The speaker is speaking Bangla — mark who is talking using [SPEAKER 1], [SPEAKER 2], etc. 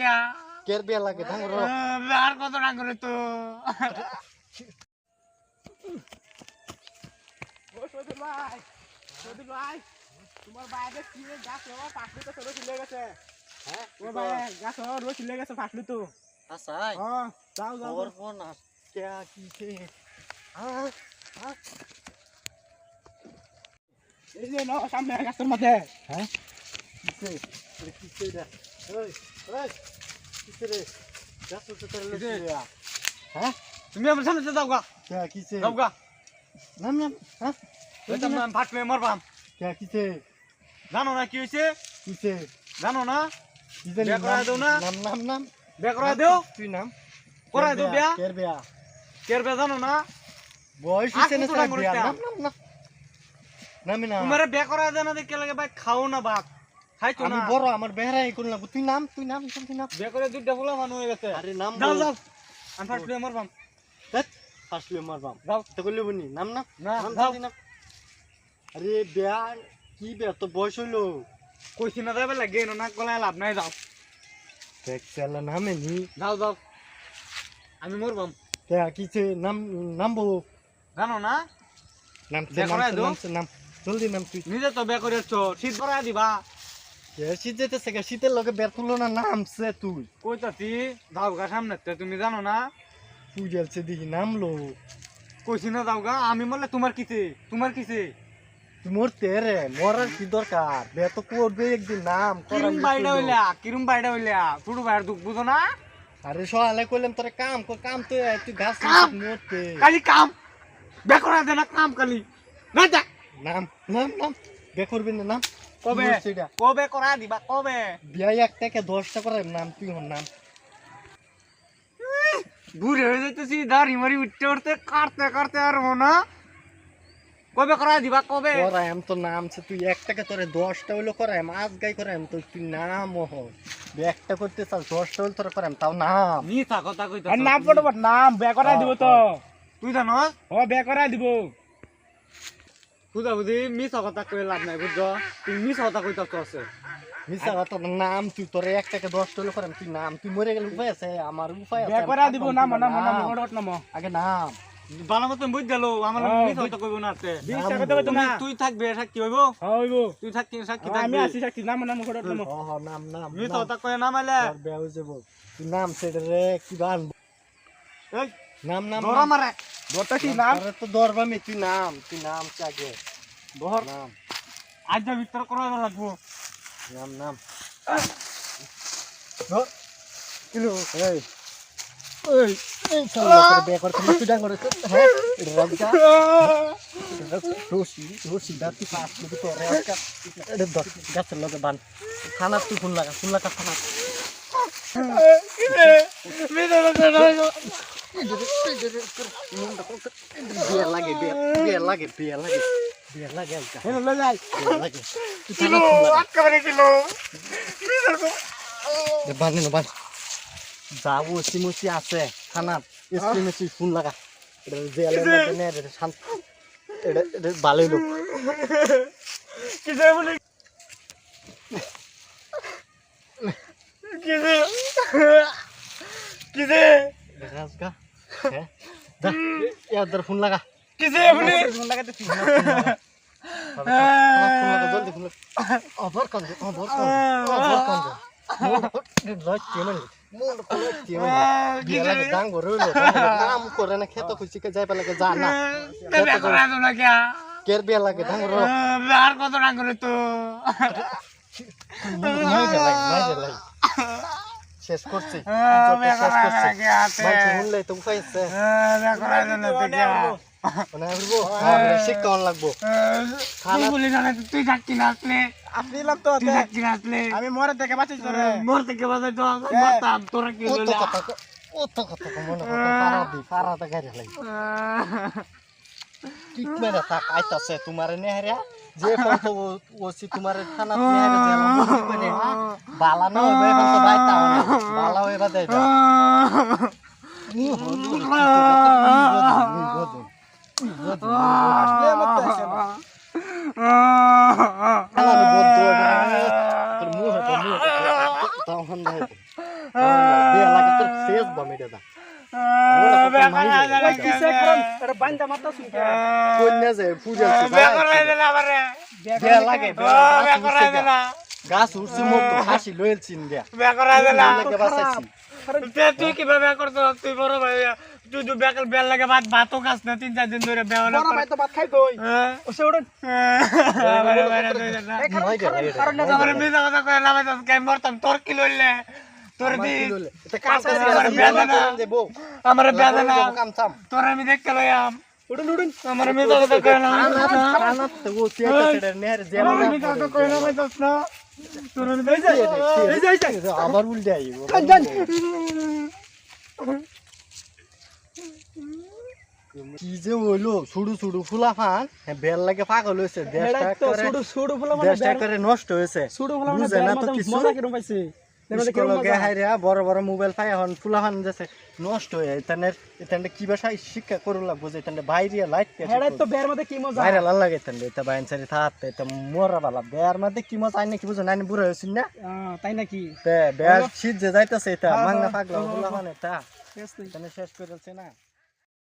[SPEAKER 1] क्या
[SPEAKER 2] কের বিয়া লাগে ধাঙ্গর
[SPEAKER 1] আর কত টাকা করে তো
[SPEAKER 3] সদুল ভাই তোমার বাইরে কি গাছ লাগাও পাকলে তো সরো ছিলে গেছে
[SPEAKER 2] হ্যাঁ
[SPEAKER 3] তোমার বাইরে গাছ লাগাও রোজ ছিলে গেছে পাকলে তো
[SPEAKER 2] আসাই
[SPEAKER 3] হ্যাঁ যাও যাও
[SPEAKER 2] और कौन आ क्या कीचे हां हां
[SPEAKER 3] এই যে নাও সামনে গাছের মধ্যে
[SPEAKER 2] हैं कीचे कीचे रे ओए ओए कीचे रे जासो तो तेरे ले लिया हैं
[SPEAKER 1] তুমি আমার সামনে যাও গা
[SPEAKER 2] क्या कीचे
[SPEAKER 1] যাও গা
[SPEAKER 2] नाम नाम हां
[SPEAKER 1] ওই তো আমি ফাটলে মরবাম
[SPEAKER 2] क्या कीचे
[SPEAKER 1] জানো না কি হইছে
[SPEAKER 2] कीचे
[SPEAKER 1] জানো না
[SPEAKER 2] कीचे
[SPEAKER 1] বিয়া করাই দাও না?
[SPEAKER 2] नाम नाम नाम
[SPEAKER 1] বিয়া করাই দেও
[SPEAKER 2] তুই নাম
[SPEAKER 1] করাই দাও বিয়া
[SPEAKER 2] কের বিয়া
[SPEAKER 1] কের বিয়া জানো না
[SPEAKER 2] বয়স
[SPEAKER 1] আর
[SPEAKER 2] হইছে না
[SPEAKER 1] কত
[SPEAKER 2] তার
[SPEAKER 1] টাকা
[SPEAKER 2] বিয়া
[SPEAKER 1] করতে?
[SPEAKER 2] নাম নাম না নামি না
[SPEAKER 1] তোমারে বিয়া করাই দেয় না দেখে লাগে ভাই খাও না ভাত খাইছো
[SPEAKER 2] আমি
[SPEAKER 1] না
[SPEAKER 2] বড় আমার বেহরাই কোন লাগব তুই নাম তুই নাম
[SPEAKER 1] বিয়া করে দুইটা ফুলা মানুষ হয়ে গেছে
[SPEAKER 2] আরে নাম
[SPEAKER 1] যাও যাও আমি ফাটলে মরবাম
[SPEAKER 2] দেখ আসলে মারবাম
[SPEAKER 1] যাও
[SPEAKER 2] তো কইলে বনি নাম না
[SPEAKER 1] না,
[SPEAKER 2] নাম
[SPEAKER 1] যাও।
[SPEAKER 2] তুই নাম আরে বিয়া কি বিয়া তো বয়স হইলো
[SPEAKER 1] কইছি না যাবে লাগে না গলায় লাভ নাই যাও
[SPEAKER 2] দেখ চালা নামে নি
[SPEAKER 1] যাও যাও আমি মরবাম
[SPEAKER 2] কে কিছে নাম নামবো
[SPEAKER 1] জানো না
[SPEAKER 2] নাম
[SPEAKER 1] বিয়া করাই দাও।
[SPEAKER 2] নাম জলদি নাম তুই
[SPEAKER 1] নিজে তো বিয়া করেছ শীত ভরাই দিবা
[SPEAKER 2] এ শীত যেতেছে কে শীতের লগে বের তুলো না নামছে তুই
[SPEAKER 1] কইতাছি যাও গা সামনে তুমি জানো না
[SPEAKER 2] তুই গেলছে দেখি নামলো
[SPEAKER 1] কইছি না যাও গা আমি মরলে তোমার কিছে
[SPEAKER 2] তুই মরতে রে মরার কি দরকার বিয়া তো করবে একদিন নাম
[SPEAKER 1] কিরম বাইডা হইলা ছোট ভাইয়ের দুঃখ বুঝো না
[SPEAKER 2] আরে সকালে কইলাম তোরে কাম কর কাম তো তুই ঘাস
[SPEAKER 1] কাম?
[SPEAKER 2] মরতে
[SPEAKER 1] খালি কাম বিয়া করাই দে না কাম খালি না যা
[SPEAKER 2] নাম নাম নাম বে করবি না নাম
[SPEAKER 1] কবে
[SPEAKER 2] মরছে এটা।
[SPEAKER 1] কবে করাই দিবা কবে
[SPEAKER 2] বিয়া এক টাকা 10টা করে নাম তুই হন নাম
[SPEAKER 1] বুড়ি হয়ে যাইতেছি দাড়ি মারি উঠতে উঠতে কাটতে আর না কবে করাই দিবা কবে
[SPEAKER 2] করাইম তো নাম সে তুই এক টাকা তোরে 10টা হইলো করাইম আজ গাই করাইম তো তুই নাম ওহ একটা করতে চাস 10টা হইলো তোরে করাইম তাও নাম
[SPEAKER 1] মিথ্যা কথা কইতাছ
[SPEAKER 3] আর নাম পড়ব নাম বে করাই দিব তো
[SPEAKER 1] তুই জানস
[SPEAKER 3] ও বে করাই দিব
[SPEAKER 1] বুঝা বুঝি মিথ্যা কথা কই লাভ নাই বুঝছ তুই মিথ্যা কথা কইতাছ আছে
[SPEAKER 2] মিছা কথা না, নাম তুই তোরে এক টাকা 10টা হইলো করাইম তুই নাম তুই মরে গেলে উপায় আছে আমার উপায় আছে
[SPEAKER 3] বে
[SPEAKER 2] আমি
[SPEAKER 3] করাই দিব
[SPEAKER 2] থাকবাম,
[SPEAKER 3] নাম
[SPEAKER 2] তুই
[SPEAKER 3] নাম নাম ওড়ট নাম
[SPEAKER 2] আগে নাম
[SPEAKER 1] ভালো মতন বুঝ গেল আমার
[SPEAKER 3] হ্যাঁ,
[SPEAKER 1] মিথ্যা কথা কইব না আছে
[SPEAKER 3] বিশটা কথা কইতো না
[SPEAKER 1] তুই থাকবে সাক্ষী হইব
[SPEAKER 3] হইব
[SPEAKER 1] তুই থাকি সাক্ষী
[SPEAKER 3] আমি
[SPEAKER 1] থাকবি
[SPEAKER 3] আসি সাক্ষী নাম নাম ওড়ট নাম
[SPEAKER 2] হ হ নাম নাম
[SPEAKER 1] মিথ্যা কথা কই না মাইলে
[SPEAKER 2] তোর বিয়া হয়ে যাবো তুই নাম সেটা রে কি বান
[SPEAKER 1] এই
[SPEAKER 2] নাম নাম
[SPEAKER 1] ধরা মারে
[SPEAKER 3] দরটা কি নাম
[SPEAKER 2] তোরে তো দরবামি তুই নাম চাগে
[SPEAKER 1] ধর
[SPEAKER 2] নাম
[SPEAKER 1] আজ যা ভিতর করা লাগবো
[SPEAKER 2] নাম নাম ধর কিলো এই এই এই সালা তোর বিয়া করতে না তুই ডাং করে হ্যাঁ এটা রাজা রোশি দাঁতি পাস করে তো রাজা এটা ধর গাছের লগে বান থানা তুই ফোন লাগা থানা বিয়া লাগে
[SPEAKER 3] হেলো লই যাই
[SPEAKER 1] কিলো আটকাবে কিলো
[SPEAKER 2] বান যাবো সিমুসি আছে থানা এসপিএমসি ফোন লাগা এটা জেলের মধ্যে নে এটা শান্ত এটা ভালোই লোক
[SPEAKER 1] কিসে বলি কিসে
[SPEAKER 2] রাজগা হ্যাঁ দা ইয়াদার ফোন লাগা
[SPEAKER 1] কিসে বলি
[SPEAKER 3] ফোন লাগাতে তুই
[SPEAKER 2] ফোন লাগা জলদি ফোন লাগা অভার কান লজ কেমন মোর কোন কেমন বিয়া লাগে দাং গরইলো নাম করে না খেত খুশি কে যাই পালে যা না
[SPEAKER 1] বিয়া করা দাও না क्या
[SPEAKER 2] কের বিয়া লাগে দাং গরো
[SPEAKER 1] আর কত টাকা করে তো
[SPEAKER 2] নাই জ্বালাই শেষ করছি
[SPEAKER 1] বিয়া
[SPEAKER 2] শেষ
[SPEAKER 1] করা
[SPEAKER 2] করছি
[SPEAKER 1] লাগে আছে
[SPEAKER 2] মাঝে শুনলে তো উপাইছে
[SPEAKER 1] বিয়া করা দাও না তো क्या
[SPEAKER 2] মানে আসবো শিক্ষণ লাগবো
[SPEAKER 1] তুই বলি না তুই থাকি না আসলে
[SPEAKER 3] আপনি লোক তো
[SPEAKER 1] তুই থাকি না আসলে
[SPEAKER 3] আমি মরে থেকে বাঁচাই তোরে
[SPEAKER 1] মোর থেকে বাজাই তো মরতাম তোরা কি
[SPEAKER 2] অত কথা মনে করতে ফারাতে গাড়ি লাগে ঠিক মেরে থাক আইতাছে তোমার নেহরা যে কত ওসি তোমার থানা নেহরা জেলা করে বালা না হবে এখন তো বাইতা বালা হইবা দেবা নি হলু
[SPEAKER 3] আসলে মত আছে না
[SPEAKER 2] খালি বদ্ধ তোর মুহ তখন বিয়া লাগে তো শেষ বমিটা দা
[SPEAKER 3] কি সে করন এটা বান্দা মারতা শুন কে
[SPEAKER 2] কন্যা যে পূজা বিয়া লাগে গাছ উঠছে মতো হাসি লইলছিন দিয়া লাগে বাঁচাইছি
[SPEAKER 1] তুই কিভাবে করতো তুই বড় ভাই তুই তো বেল লাগে ভাতও খাস না 3-4 দিন ধরে বেওয়ালা
[SPEAKER 3] বড় ভাই তো ভাত খাই কই ওসে ওড়ন
[SPEAKER 1] আমার মিজা কথা কই না ভাই কাই মরতাম তোর কি লইলে তোর দি
[SPEAKER 2] এটা কাজ আছে দেবো
[SPEAKER 1] আমার বেদনা
[SPEAKER 2] কাম চাম
[SPEAKER 1] তোর আমি দেখতে লইয়াম
[SPEAKER 3] উড়ন উড়ন
[SPEAKER 1] আমার মিজা কথা কই না
[SPEAKER 2] রানাত তো ও চেক করে নেয়ার যেমন
[SPEAKER 1] আমার মিজা কথা কই না ভাই দোস্ত না তোর আমি দেখতে
[SPEAKER 2] আবার উল্টে আইবো
[SPEAKER 3] জান
[SPEAKER 2] কি যে হইলো ছুড়ু ছুড়ু ফুলা ফান বেল লাগে পাগল হইছে
[SPEAKER 3] এটা তো সুড়ু সুড়ু ফুলা মানে
[SPEAKER 2] দেশটা করে নষ্ট হইছে
[SPEAKER 3] সুড়ু ফুলা মানে
[SPEAKER 2] বুঝে না তো কিছু
[SPEAKER 3] মজা কিরম পাইছে
[SPEAKER 2] স্কুলে হাইরা বড় বড় মোবাইল পাই এখন ফুলা ফান যাচ্ছে নষ্ট হয়ে এখানে কি ভাষা শিক্ষা করু লাগবো যে এখানে বাইরে লাইট
[SPEAKER 3] এটা তো বের মধ্যে কি মজা
[SPEAKER 2] বাইরে লাল লাগে এখানে এটা বাইন সারি থাকতে এটা মোরা বালা বের মধ্যে কি মজা আইনে কি বুঝো না বুড়া হইছিস না
[SPEAKER 3] তাই নাকি
[SPEAKER 2] বের শীত যে যাইতাছে এটা মাংনা পাগলা ফুলা ফান এটা শেষ করে না